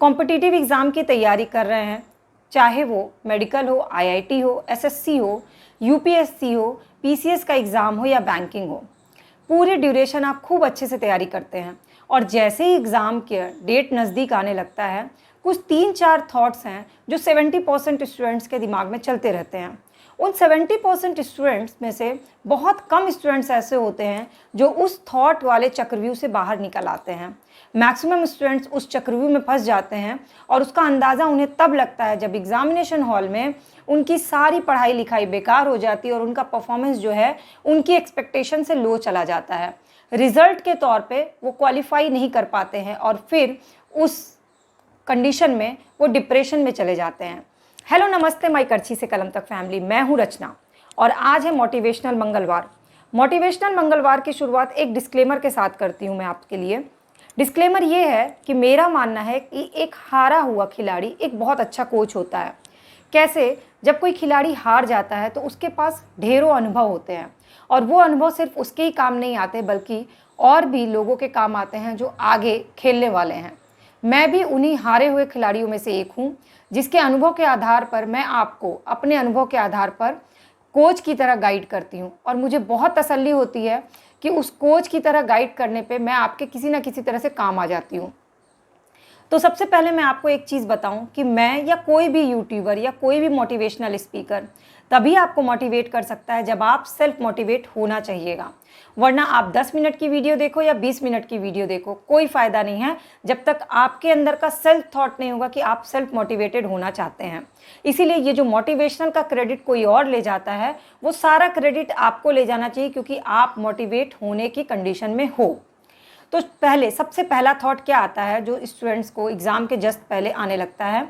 Competitive exam की तैयारी कर रहे हैं, चाहे वो मेडिकल हो, आईआईटी हो, एसएससी हो, यूपीएससी हो, पीसीएस का एग्ज़ाम हो या बैंकिंग हो, पूरे ड्यूरेशन आप खूब अच्छे से तैयारी करते हैं और जैसे ही एग्ज़ाम के डेट नज़दीक आने लगता है, कुछ 3-4 थॉट्स हैं जो 70% स्टूडेंट्स के दिमाग में चलते रहते हैं। उन 70% स्टूडेंट्स में से बहुत कम स्टूडेंट्स ऐसे होते हैं जो उस थॉट वाले चक्रव्यूह से बाहर निकल आते हैं। मैक्सिमम स्टूडेंट्स उस चक्रव्यूह में फंस जाते हैं और उसका अंदाज़ा उन्हें तब लगता है जब एग्जामिनेशन हॉल में उनकी सारी पढ़ाई लिखाई बेकार हो जाती है और उनका परफॉर्मेंस जो है उनकी एक्सपेक्टेशन से लो चला जाता है। रिजल्ट के तौर पे वो क्वालिफाई नहीं कर पाते हैं और फिर उस कंडीशन में वो डिप्रेशन में चले जाते हैं। हेलो नमस्ते माई करछी से कलम तक फैमिली, मैं हूँ रचना और आज है मोटिवेशनल मंगलवार। मोटिवेशनल मंगलवार की शुरुआत एक डिस्क्लेमर के साथ करती हूँ मैं आपके लिए। डिस्क्लेमर ये है कि मेरा मानना है कि एक हारा हुआ खिलाड़ी एक बहुत अच्छा कोच होता है। कैसे? जब कोई खिलाड़ी हार जाता है तो उसके पास ढेरों अनुभव होते हैं और वो अनुभव सिर्फ उसके ही काम नहीं आते बल्कि और भी लोगों के काम आते हैं जो आगे खेलने वाले हैं। मैं भी उन्हीं हारे हुए खिलाड़ियों में से एक हूँ जिसके अनुभव के आधार पर मैं आपको अपने अनुभव के आधार पर कोच की तरह गाइड करती हूँ और मुझे बहुत तसल्ली होती है कि उस कोच की तरह गाइड करने पे मैं आपके किसी ना किसी तरह से काम आ जाती हूँ। तो सबसे पहले मैं आपको एक चीज़ बताऊं कि मैं या कोई भी यूट्यूबर या कोई भी मोटिवेशनल स्पीकर तभी आपको मोटिवेट कर सकता है जब आप सेल्फ मोटिवेट होना चाहिएगा। वरना आप 10 मिनट की वीडियो देखो या 20 मिनट की वीडियो देखो, कोई फ़ायदा नहीं है जब तक आपके अंदर का सेल्फ थॉट नहीं होगा कि आप सेल्फ मोटिवेटेड होना चाहते हैं। इसीलिए ये जो मोटिवेशनल का क्रेडिट कोई और ले जाता है, वो सारा क्रेडिट आपको ले जाना चाहिए क्योंकि आप मोटिवेट होने की कंडीशन में हो। तो पहले सबसे पहला थॉट क्या आता है जो स्टूडेंट्स को एग्ज़ाम के जस्ट पहले आने लगता है?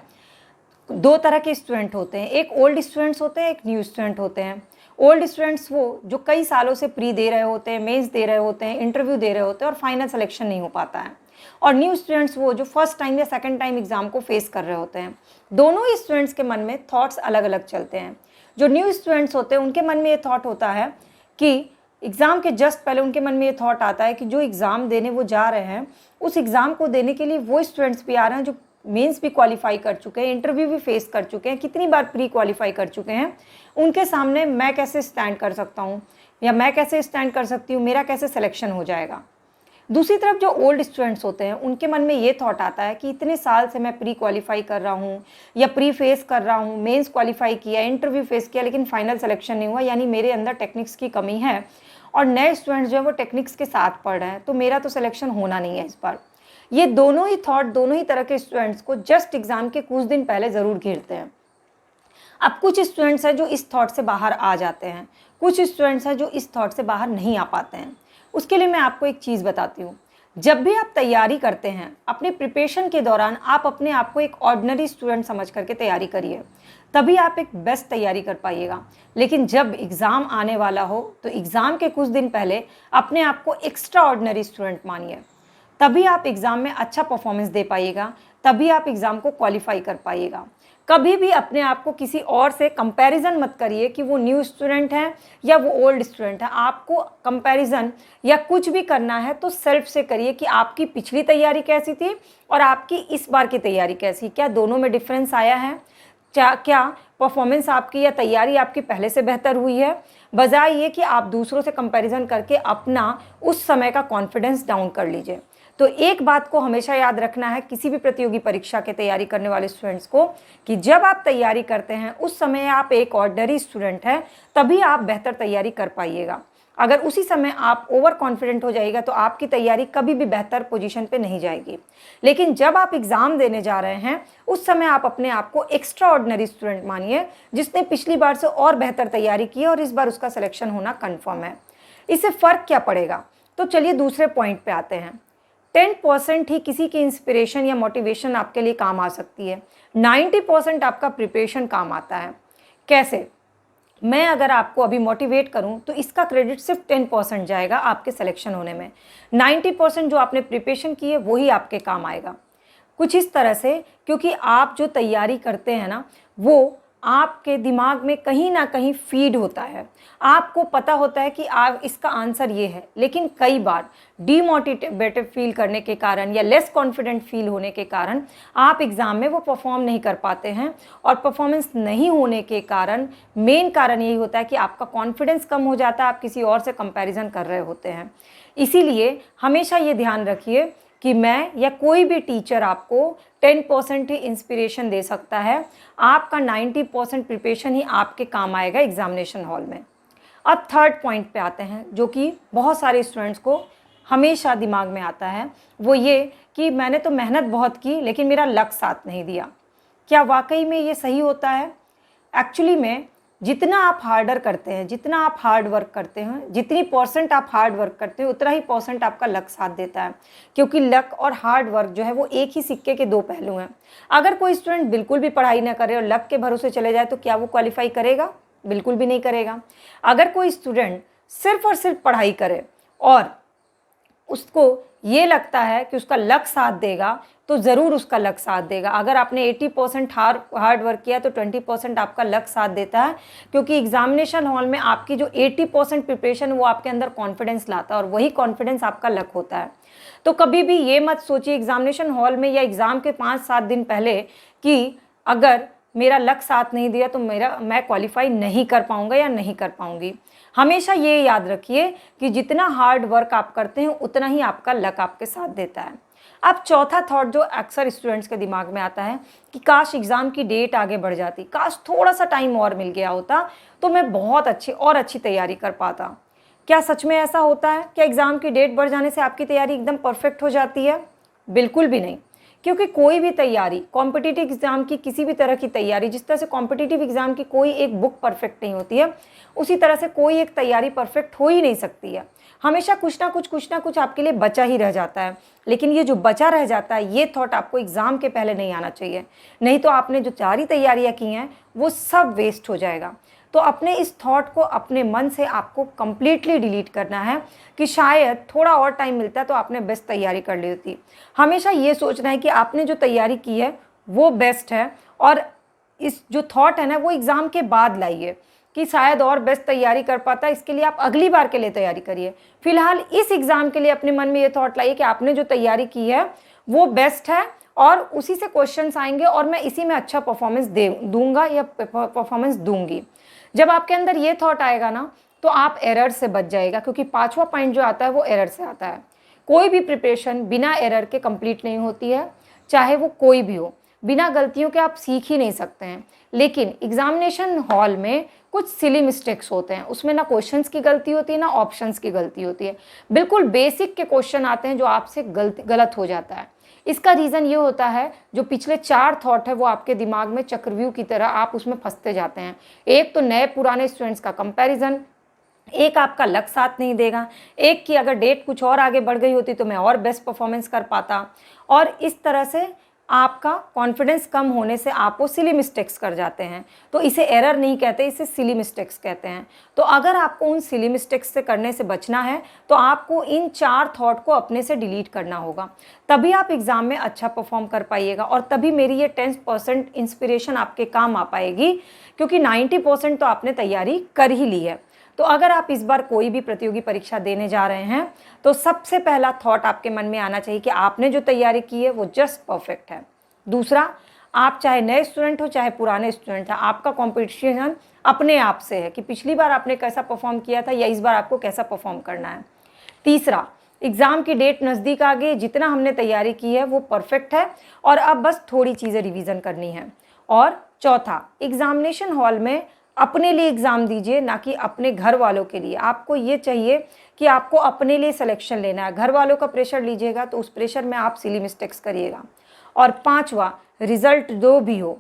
दो तरह के स्टूडेंट होते हैं, एक ओल्ड स्टूडेंट्स होते हैं, एक न्यू स्टूडेंट होते हैं। ओल्ड स्टूडेंट्स वो जो कई सालों से प्री दे रहे होते हैं, मेंस दे रहे होते हैं, इंटरव्यू दे रहे होते हैं और फाइनल सिलेक्शन नहीं हो पाता है। और न्यू स्टूडेंट्स वो जो फर्स्ट टाइम या सेकंड टाइम एग्ज़ाम को फेस कर रहे होते हैं। दोनों ही स्टूडेंट्स के मन में थॉट्स अलग अलग चलते हैं। जो न्यू स्टूडेंट्स होते हैं उनके मन में ये थॉट होता है कि एग्ज़ाम के जस्ट पहले उनके मन में ये थॉट आता है कि जो एग्ज़ाम देने वो जा रहे हैं, उस एग्ज़ाम को देने के लिए वो स्टूडेंट्स भी आ रहे हैं जो मेंस भी क्वालिफाई कर चुके हैं, इंटरव्यू भी फेस कर चुके हैं, कितनी बार प्री क्वालिफाई कर चुके हैं। उनके सामने मैं कैसे स्टैंड कर सकता हूँ या मैं कैसे स्टैंड कर सकती हूँ, मेरा कैसे सिलेक्शन हो जाएगा। दूसरी तरफ जो ओल्ड स्टूडेंट्स होते हैं उनके मन में ये थॉट आता है कि इतने साल से मैं प्री क्वालिफाई कर रहा हूँ या प्री फेस कर रहा हूँ, मेंस क्वालिफाई किया, इंटरव्यू फेस किया, लेकिन फाइनल सिलेक्शन नहीं हुआ, यानी मेरे अंदर टेक्निक्स की कमी है और नए स्टूडेंट्स जो है वो टेक्निक्स के साथ पढ़ रहे हैं, तो मेरा तो सिलेक्शन होना नहीं है इस बार। ये दोनों ही थॉट दोनों ही तरह के स्टूडेंट्स को जस्ट एग्ज़ाम के कुछ दिन पहले ज़रूर घेरते हैं। अब कुछ स्टूडेंट्स हैं जो इस थॉट से बाहर आ जाते हैं, कुछ स्टूडेंट्स हैं जो इस थॉट से बाहर नहीं आ पाते हैं। उसके लिए मैं आपको एक चीज़ बताती हूँ। जब भी आप तैयारी करते हैं, अपने प्रिपरेशन के दौरान आप अपने आप को एक ऑर्डिनरी स्टूडेंट समझ करके तैयारी करिए, तभी आप एक बेस्ट तैयारी कर पाइएगा। लेकिन जब एग्ज़ाम आने वाला हो तो एग्ज़ाम के कुछ दिन पहले अपने आप को एक्स्ट्रा ऑर्डिनरी स्टूडेंट मानिए, तभी आप एग्ज़ाम में अच्छा परफॉर्मेंस दे पाइएगा, तभी आप एग्ज़ाम को क्वालिफाई कर पाइएगा। कभी भी अपने आप को किसी और से कंपैरिजन मत करिए कि वो न्यू स्टूडेंट है या वो ओल्ड स्टूडेंट है। आपको कंपैरिजन या कुछ भी करना है तो सेल्फ से करिए कि आपकी पिछली तैयारी कैसी थी और आपकी इस बार की तैयारी कैसी, क्या दोनों में डिफरेंस आया है, क्या परफॉर्मेंस आपकी या तैयारी आपकी पहले से बेहतर हुई है, बजाय ये कि आप दूसरों से कंपैरिजन करके अपना उस समय का कॉन्फिडेंस डाउन कर लीजिए। तो एक बात को हमेशा याद रखना है किसी भी प्रतियोगी परीक्षा की तैयारी करने वाले स्टूडेंट्स को कि जब आप तैयारी करते हैं उस समय आप एक ऑर्डिनरी स्टूडेंट हैं, तभी आप बेहतर तैयारी कर पाइएगा। अगर उसी समय आप ओवर कॉन्फिडेंट हो जाइएगा तो आपकी तैयारी कभी भी बेहतर पोजीशन पे नहीं जाएगी। लेकिन जब आप एग्ज़ाम देने जा रहे हैं उस समय आप अपने आप को एक्स्ट्रा ऑर्डिनरी स्टूडेंट मानिए जिसने पिछली बार से और बेहतर तैयारी की है और इस बार उसका सिलेक्शन होना कन्फर्म है। इससे फ़र्क क्या पड़ेगा? तो चलिए दूसरे पॉइंट पे आते हैं। 10% ही किसी की इंस्पिरेशन या मोटिवेशन आपके लिए काम आ सकती है, 90% आपका प्रिपरेशन काम आता है। कैसे? मैं अगर आपको अभी मोटिवेट करूं तो इसका क्रेडिट सिर्फ 10% जाएगा आपके सिलेक्शन होने में, 90% जो आपने प्रिपरेशन की है वही आपके काम आएगा। कुछ इस तरह से, क्योंकि आप जो तैयारी करते हैं ना वो आपके दिमाग में कहीं ना कहीं फीड होता है, आपको पता होता है कि आप इसका आंसर ये है, लेकिन कई बार डीमोटिवेटेड फील करने के कारण या लेस कॉन्फिडेंट फील होने के कारण आप एग्ज़ाम में वो परफॉर्म नहीं कर पाते हैं। और परफॉर्मेंस नहीं होने के कारण मेन कारण यही होता है कि आपका कॉन्फिडेंस कम हो जाता है, आप किसी और से कंपैरिजन कर रहे होते हैं। इसीलिए हमेशा ये ध्यान रखिए कि मैं या कोई भी टीचर आपको 10% ही इंस्पिरेशन दे सकता है, आपका 90% प्रिपरेशन ही आपके काम आएगा एग्जामिनेशन हॉल में। अब थर्ड पॉइंट पे आते हैं जो कि बहुत सारे स्टूडेंट्स को हमेशा दिमाग में आता है, वो ये कि मैंने तो मेहनत बहुत की लेकिन मेरा लक साथ नहीं दिया। क्या वाकई में ये सही होता है? एक्चुअली में जितना आप हार्डर करते हैं, जितना आप हार्ड वर्क करते हैं, जितनी परसेंट आप हार्ड वर्क करते हैं, उतना ही परसेंट आपका लक साथ देता है। क्योंकि लक और हार्ड वर्क जो है वो एक ही सिक्के के दो पहलू हैं। अगर कोई स्टूडेंट बिल्कुल भी पढ़ाई ना करे और लक के भरोसे चले जाए तो क्या वो क्वालिफाई करेगा? बिल्कुल भी नहीं करेगा। अगर कोई स्टूडेंट सिर्फ और सिर्फ पढ़ाई करे और उसको ये लगता है कि उसका लक साथ देगा, तो ज़रूर उसका लक साथ देगा। अगर आपने 80% हार्ड वर्क किया तो 20% आपका लक साथ देता है, क्योंकि एग्जामिनेशन हॉल में आपकी जो 80% प्रिपरेशन वो आपके अंदर कॉन्फिडेंस लाता है और वही कॉन्फिडेंस आपका लक होता है। तो कभी भी ये मत सोचिए एग्जामिनेशन हॉल में या एग्ज़ाम के 5-7 दिन पहले कि अगर मेरा लक साथ नहीं दिया तो मैं क्वालिफाई नहीं कर पाऊँगा या नहीं कर पाऊँगी। हमेशा ये याद रखिए कि जितना हार्ड वर्क आप करते हैं उतना ही आपका लक आपके साथ देता है। अब चौथा थॉट जो अक्सर स्टूडेंट्स के दिमाग में आता है कि काश एग्ज़ाम की डेट आगे बढ़ जाती, काश थोड़ा सा टाइम और मिल गया होता तो मैं बहुत अच्छी तैयारी कर पाता। क्या सच में ऐसा होता है? क्या एग्ज़ाम की डेट बढ़ जाने से आपकी तैयारी एकदम परफेक्ट हो जाती है? बिल्कुल भी नहीं। क्योंकि कोई भी तैयारी, कॉम्पिटिटिव एग्ज़ाम की किसी भी तरह की तैयारी, जिस तरह से कॉम्पिटिटिव एग्ज़ाम की कोई एक बुक परफेक्ट नहीं होती है, उसी तरह से कोई एक तैयारी परफेक्ट हो ही नहीं सकती है। हमेशा कुछ ना कुछ आपके लिए बचा ही रह जाता है। लेकिन ये जो बचा रह जाता है, ये थॉट आपको एग्ज़ाम के पहले नहीं आना चाहिए, नहीं तो आपने जो सारी तैयारियाँ की हैं वो सब वेस्ट हो जाएगा। तो अपने इस थॉट को अपने मन से आपको कंप्लीटली डिलीट करना है कि शायद थोड़ा और टाइम मिलता तो आपने बेस्ट तैयारी कर ली होती। हमेशा ये सोचना है कि आपने जो तैयारी की है वो बेस्ट है, और इस जो थॉट है ना वो एग्ज़ाम के बाद लाइए कि शायद और बेस्ट तैयारी कर पाता है। इसके लिए आप अगली बार के लिए तैयारी करिए। फिलहाल इस एग्ज़ाम के लिए अपने मन में ये थॉट लाइए कि आपने जो तैयारी की है वो बेस्ट है और उसी से क्वेश्चंस आएंगे और मैं इसी में अच्छा परफॉर्मेंस दूंगा या परफॉर्मेंस दूंगी। जब आपके अंदर ये थॉट आएगा ना तो आप एरर से बच जाएगा, क्योंकि पांचवा पॉइंट जो आता है वो एरर से आता है। कोई भी प्रिपरेशन बिना एरर के कंप्लीट नहीं होती है, चाहे वो कोई भी हो। बिना गलतियों के आप सीख ही नहीं सकते हैं। लेकिन एग्जामिनेशन हॉल में कुछ सिली मिस्टेक्स होते हैं, उसमें ना क्वेश्चंस की गलती होती है ना ऑप्शंस की गलती होती है। बिल्कुल बेसिक के क्वेश्चन आते हैं जो आपसे गलत हो जाता है। इसका रीज़न ये होता है जो पिछले 4 थॉट है वो आपके दिमाग में चक्रव्यूह की तरह आप उसमें फंसते जाते हैं। एक तो नए पुराने स्टूडेंट्स का कंपैरिजन, एक आपका लक साथ नहीं देगा, एक की अगर डेट कुछ और आगे बढ़ गई होती तो मैं और बेस्ट परफॉर्मेंस कर पाता, और इस तरह से आपका कॉन्फिडेंस कम होने से आप वो सिली मिस्टेक्स कर जाते हैं। तो इसे एरर नहीं कहते, इसे सिली मिस्टेक्स कहते हैं। तो अगर आपको उन सिली मिस्टेक्स से करने से बचना है तो आपको इन 4 थॉट को अपने से डिलीट करना होगा, तभी आप एग्ज़ाम में अच्छा परफॉर्म कर पाइएगा और तभी मेरी ये 10% इंस्पिरेशन आपके काम आ पाएगी, क्योंकि 90% तो आपने तैयारी कर ही ली है। तो अगर आप इस बार कोई भी प्रतियोगी परीक्षा देने जा रहे हैं तो सबसे पहला थॉट आपके मन में आना चाहिए कि आपने जो तैयारी की है वो जस्ट परफेक्ट है। दूसरा, आप चाहे नए स्टूडेंट हो चाहे पुराने स्टूडेंट हैं, आपका कॉम्पिटिशन अपने आप से है कि पिछली बार आपने कैसा परफॉर्म किया था या इस बार आपको कैसा परफॉर्म करना है। तीसरा, एग्ज़ाम की डेट नज़दीक आ गई, जितना हमने तैयारी की है वो परफेक्ट है और अब बस थोड़ी चीज़ें रिवीजन करनी है। और चौथा, एग्जामिनेशन हॉल में अपने लिए एग्ज़ाम दीजिए, ना कि अपने घर वालों के लिए। आपको ये चाहिए कि आपको अपने लिए सिलेक्शन लेना है। घर वालों का प्रेशर लीजिएगा तो उस प्रेशर में आप सिली मिस्टेक्स करिएगा। और पांचवा, रिज़ल्ट जो भी हो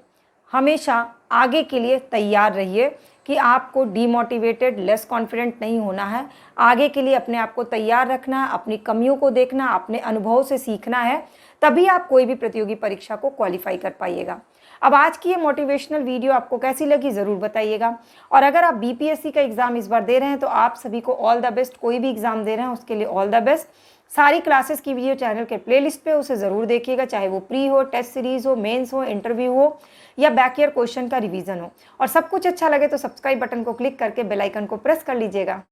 हमेशा आगे के लिए तैयार रहिए कि आपको डीमोटिवेटेड, लेस कॉन्फिडेंट नहीं होना है। आगे के लिए अपने आप को तैयार रखना है, अपनी कमियों को देखना, अपने अनुभव से सीखना है, तभी आप कोई भी प्रतियोगी परीक्षा को क्वालिफाई कर पाइएगा। अब आज की ये मोटिवेशनल वीडियो आपको कैसी लगी ज़रूर बताइएगा। और अगर आप बीपीएससी का एग्ज़ाम इस बार दे रहे हैं तो आप सभी को ऑल द बेस्ट। कोई भी एग्ज़ाम दे रहे हैं उसके लिए ऑल द बेस्ट। सारी क्लासेस की वीडियो चैनल के प्लेलिस्ट पे, उसे ज़रूर देखिएगा, चाहे वो प्री हो, टेस्ट सीरीज़ हो, मेंस हो, इंटरव्यू हो या बैक ईयर क्वेश्चन का रिवीजन हो। और सब कुछ अच्छा लगे तो सब्सक्राइब बटन को क्लिक करके बेल आइकन को प्रेस कर लीजिएगा।